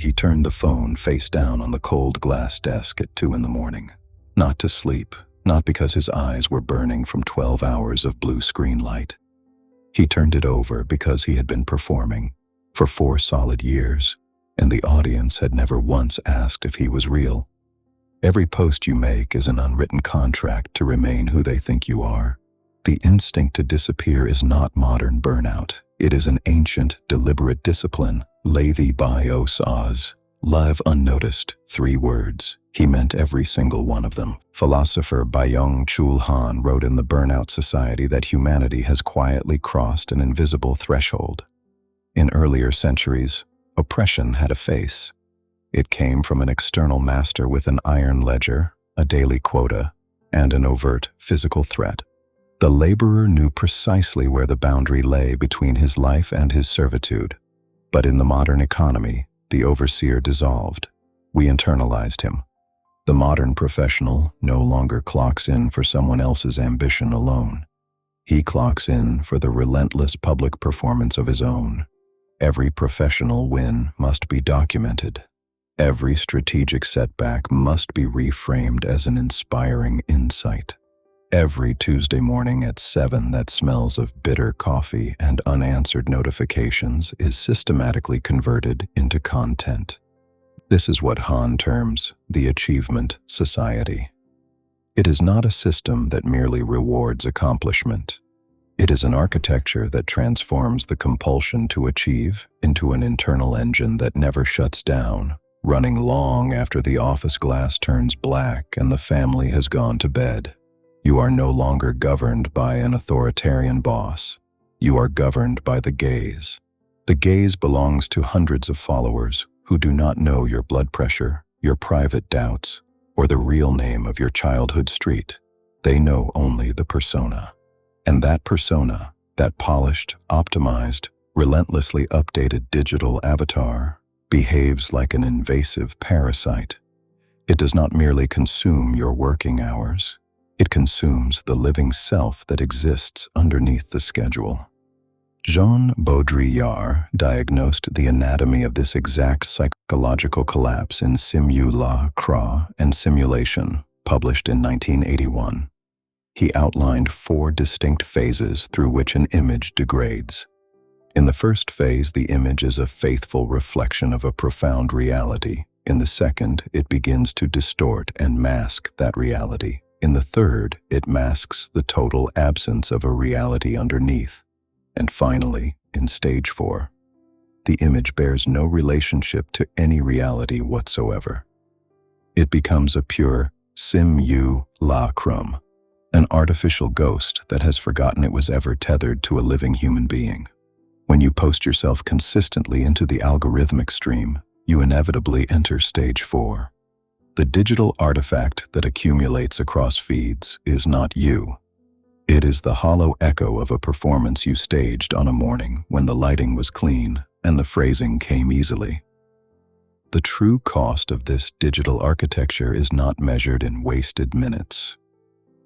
He turned the phone face down on the cold glass desk at 2 in the morning. Not to sleep, not because his eyes were burning from 12 hours of blue screen light. He turned it over because he had been performing for 4 solid years, and the audience had never once asked if he was real. Every post you make is an unwritten contract to remain who they think you are. The instinct to disappear is not modern burnout. It is an ancient, deliberate discipline. Leithi bios oz. Live unnoticed. 3 words. He meant every single one of them. Philosopher Byung-Chul Han wrote in The Burnout Society that humanity has quietly crossed an invisible threshold. In earlier centuries, oppression had a face. It came from an external master with an iron ledger, a daily quota, and an overt physical threat. The laborer knew precisely where the boundary lay between his life and his servitude. But in the modern economy, the overseer dissolved. We internalized him. The modern professional no longer clocks in for someone else's ambition alone. He clocks in for the relentless public performance of his own. Every professional win must be documented. Every strategic setback must be reframed as an inspiring insight. Every Tuesday morning at 7 that smells of bitter coffee and unanswered notifications is systematically converted into content. This is what Han terms the achievement society. It is not a system that merely rewards accomplishment. It is an architecture that transforms the compulsion to achieve into an internal engine that never shuts down, running long after the office glass turns black and the family has gone to bed. You are no longer governed by an authoritarian boss. You are governed by the gaze. The gaze belongs to hundreds of followers who do not know your blood pressure, your private doubts, or the real name of your childhood street. They know only the persona. And that persona, that polished, optimized, relentlessly updated digital avatar, behaves like an invasive parasite. It does not merely consume your working hours. It consumes the living self that exists underneath the schedule. Jean Baudrillard diagnosed the anatomy of this exact psychological collapse in Simulacra and Simulation, published in 1981. He outlined 4 distinct phases through which an image degrades. In the first phase, the image is a faithful reflection of a profound reality. In the second, it begins to distort and mask that reality. In the third, it masks the total absence of a reality underneath. And finally, in stage 4, the image bears no relationship to any reality whatsoever. It becomes a pure simulacrum, an artificial ghost that has forgotten it was ever tethered to a living human being. When you post yourself consistently into the algorithmic stream, you inevitably enter stage 4. The digital artifact that accumulates across feeds is not you. It is the hollow echo of a performance you staged on a morning when the lighting was clean and the phrasing came easily. The true cost of this digital architecture is not measured in wasted minutes.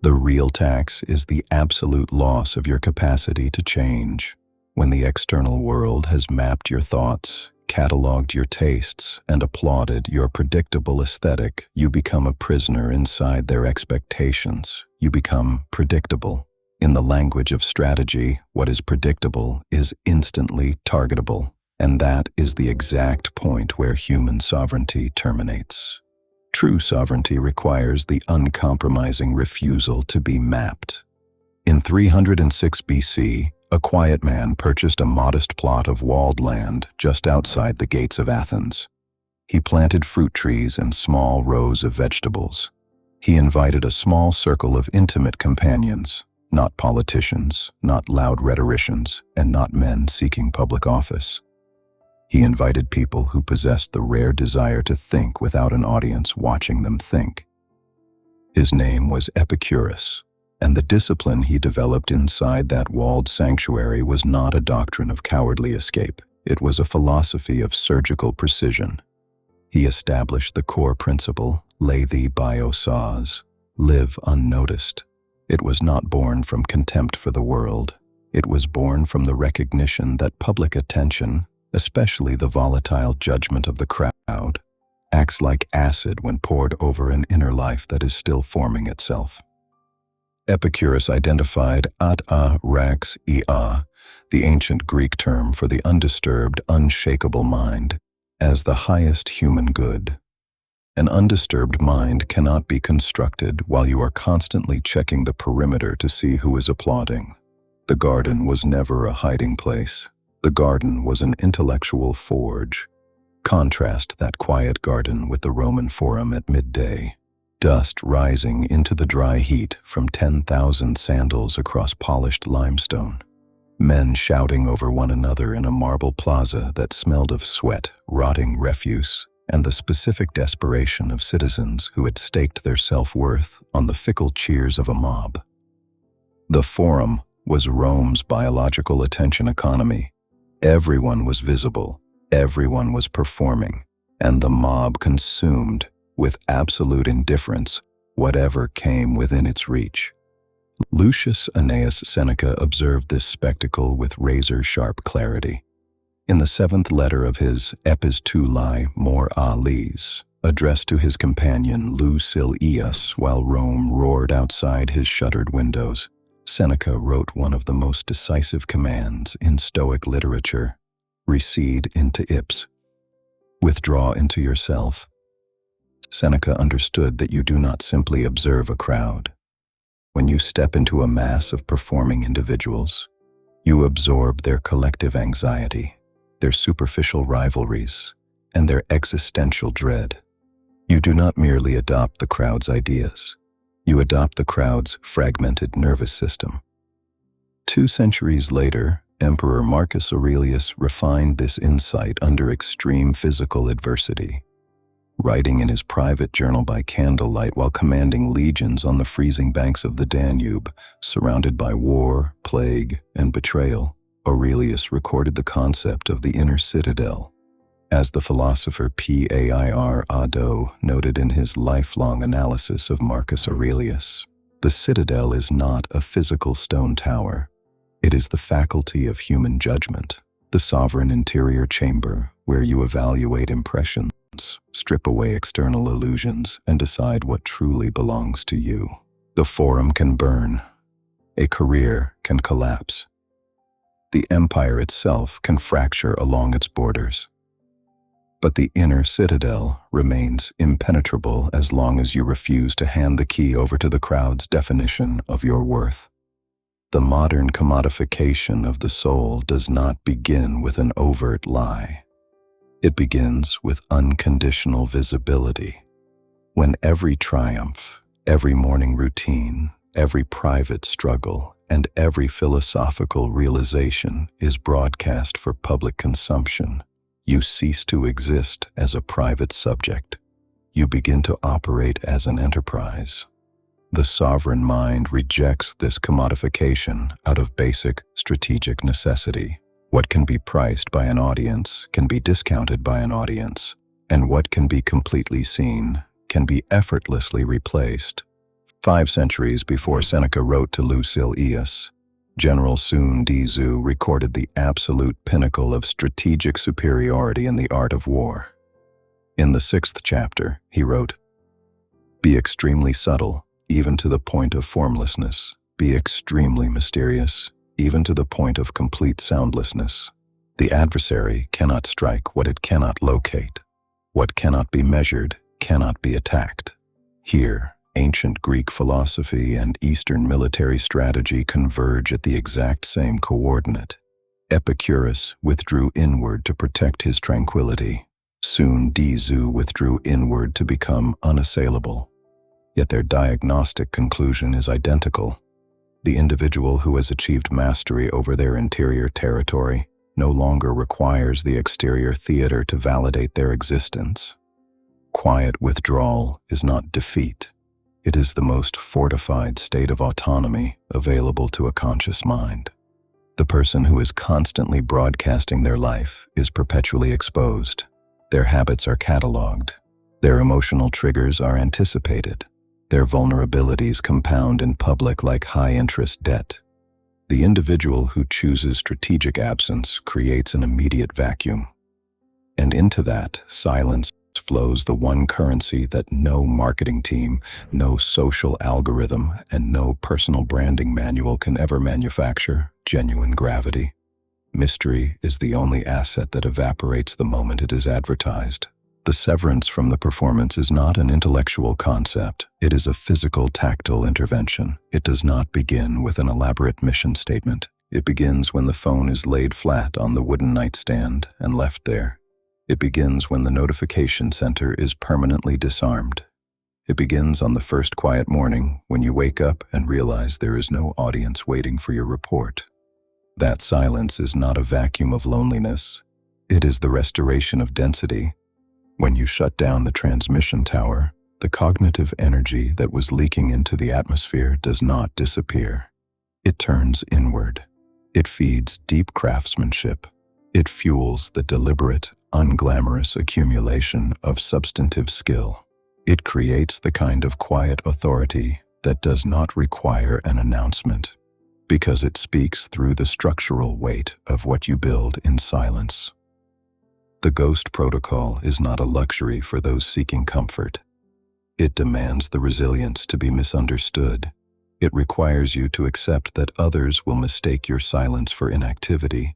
The real tax is the absolute loss of your capacity to change. When the external world has mapped your thoughts, cataloged your tastes, and applauded your predictable aesthetic, you become a prisoner inside their expectations. You become predictable. In the language of strategy, what is predictable is instantly targetable, and that is the exact point where human sovereignty terminates. True sovereignty requires the uncompromising refusal to be mapped. In 306 BC, a quiet man purchased a modest plot of walled land just outside the gates of Athens. He planted fruit trees and small rows of vegetables. He invited a small circle of intimate companions, not politicians, not loud rhetoricians, and not men seeking public office. He invited people who possessed the rare desire to think without an audience watching them think. His name was Epicurus, and the discipline he developed inside that walled sanctuary was not a doctrine of cowardly escape. It was a philosophy of surgical precision. He established the core principle, Leithi bios, live unnoticed. It was not born from contempt for the world. It was born from the recognition that public attention, especially the volatile judgment of the crowd, acts like acid when poured over an inner life that is still forming itself. Epicurus identified rax ia, the ancient Greek term for the undisturbed, unshakable mind, as the highest human good. An undisturbed mind cannot be constructed while you are constantly checking the perimeter to see who is applauding. The garden was never a hiding place. The garden was an intellectual forge. Contrast that quiet garden with the Roman Forum at midday. Dust rising into the dry heat from 10,000 sandals across polished limestone. Men shouting over one another in a marble plaza that smelled of sweat, rotting refuse, and the specific desperation of citizens who had staked their self-worth on the fickle cheers of a mob. The Forum was Rome's biological attention economy. Everyone was visible, everyone was performing, and the mob consumed, with absolute indifference, whatever came within its reach. Lucius Annaeus Seneca observed this spectacle with razor-sharp clarity. In the 7th letter of his Epistulae Moralis, addressed to his companion Lucilius while Rome roared outside his shuttered windows, Seneca wrote one of the most decisive commands in Stoic literature: recede into ips. Withdraw into yourself. Seneca understood that you do not simply observe a crowd. When you step into a mass of performing individuals, you absorb their collective anxiety, their superficial rivalries, and their existential dread. You do not merely adopt the crowd's ideas. You adopt the crowd's fragmented nervous system. 2 centuries later, Emperor Marcus Aurelius refined this insight under extreme physical adversity. Writing in his private journal by candlelight while commanding legions on the freezing banks of the Danube, surrounded by war, plague, and betrayal, Aurelius recorded the concept of the inner citadel. As the philosopher Pair Ado noted in his lifelong analysis of Marcus Aurelius, the citadel is not a physical stone tower. It is the faculty of human judgment, the sovereign interior chamber where you evaluate impressions, strip away external illusions, and decide what truly belongs to you. The Forum can burn. A career can collapse. The empire itself can fracture along its borders. But the inner citadel remains impenetrable as long as you refuse to hand the key over to the crowd's definition of your worth. The modern commodification of the soul does not begin with an overt lie. It begins with unconditional visibility. When every triumph, every morning routine, every private struggle, and every philosophical realization is broadcast for public consumption, you cease to exist as a private subject. You begin to operate as an enterprise. The sovereign mind rejects this commodification out of basic strategic necessity. What can be priced by an audience can be discounted by an audience, and what can be completely seen can be effortlessly replaced. 5 centuries before Seneca wrote to Lucilius, General Sun Tzu recorded the absolute pinnacle of strategic superiority in the art of war. In the 6th chapter, he wrote, "Be extremely subtle, even to the point of formlessness. Be extremely mysterious, even to the point of complete soundlessness. The adversary cannot strike what it cannot locate. What cannot be measured cannot be attacked." Here, ancient Greek philosophy and Eastern military strategy converge at the exact same coordinate. Epicurus withdrew inward to protect his tranquility. Sun Tzu withdrew inward to become unassailable. Yet their diagnostic conclusion is identical. The individual who has achieved mastery over their interior territory no longer requires the exterior theater to validate their existence. Quiet withdrawal is not defeat. It is the most fortified state of autonomy available to a conscious mind. The person who is constantly broadcasting their life is perpetually exposed. Their habits are cataloged. Their emotional triggers are anticipated. Their vulnerabilities compound in public like high-interest debt. The individual who chooses strategic absence creates an immediate vacuum. And into that silence flows the one currency that no marketing team, no social algorithm, and no personal branding manual can ever manufacture: genuine gravity. Mystery is the only asset that evaporates the moment it is advertised. The severance from the performance is not an intellectual concept. It is a physical, tactile intervention. It does not begin with an elaborate mission statement. It begins when the phone is laid flat on the wooden nightstand and left there. It begins when the notification center is permanently disarmed. It begins on the first quiet morning when you wake up and realize there is no audience waiting for your report. That silence is not a vacuum of loneliness. It is the restoration of density. When you shut down the transmission tower, the cognitive energy that was leaking into the atmosphere does not disappear. It turns inward. It feeds deep craftsmanship. It fuels the deliberate, unglamorous accumulation of substantive skill. It creates the kind of quiet authority that does not require an announcement, because it speaks through the structural weight of what you build in silence. The ghost protocol is not a luxury for those seeking comfort. It demands the resilience to be misunderstood. It requires you to accept that others will mistake your silence for inactivity,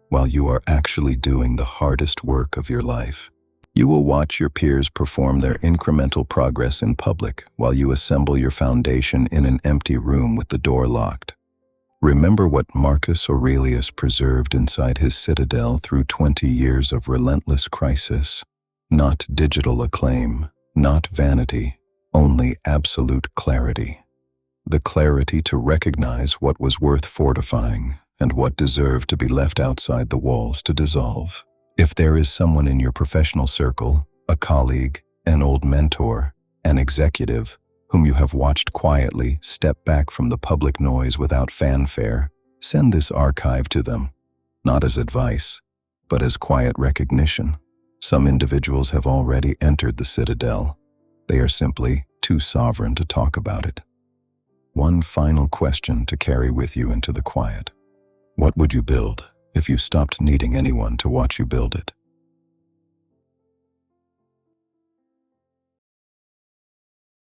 while you are actually doing the hardest work of your life. You will watch your peers perform their incremental progress in public while you assemble your foundation in an empty room with the door locked. Remember what Marcus Aurelius preserved inside his citadel through 20 years of relentless crisis. Not digital acclaim, not vanity, only absolute clarity. The clarity to recognize what was worth fortifying and what deserved to be left outside the walls to dissolve. If there is someone in your professional circle, a colleague, an old mentor, an executive, whom you have watched quietly step back from the public noise without fanfare, send this archive to them, not as advice, but as quiet recognition. Some individuals have already entered the citadel. They are simply too sovereign to talk about it. One final question to carry with you into the quiet. What would you build if you stopped needing anyone to watch you build it?